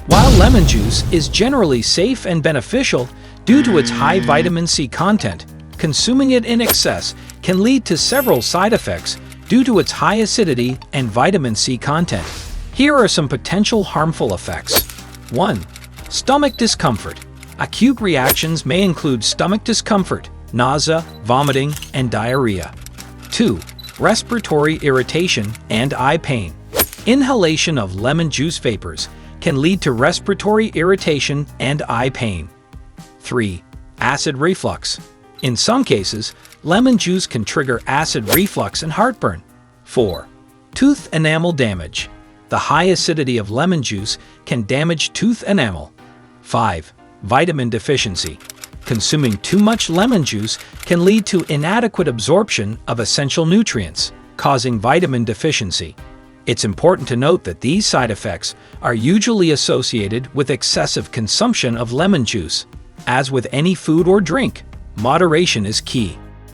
While lemon juice is generally safe and beneficial due to its high vitamin C content, consuming it in excess can lead to several side effects due to its high acidity and vitamin C content. Here are some potential harmful effects. 1. Stomach discomfort. Acute reactions may include stomach discomfort, nausea, vomiting, and diarrhea. 2. Respiratory irritation and eye pain. Inhalation of lemon juice vapors can lead to respiratory irritation and eye pain. 3. Acid reflux. In some cases, lemon juice can trigger acid reflux and heartburn. 4. Tooth enamel damage. The high acidity of lemon juice can damage tooth enamel. 5. Vitamin deficiency. Consuming too much lemon juice can lead to inadequate absorption of essential nutrients, causing vitamin deficiency. It's important to note that these side effects are usually associated with excessive consumption of lemon juice. As with any food or drink, moderation is key.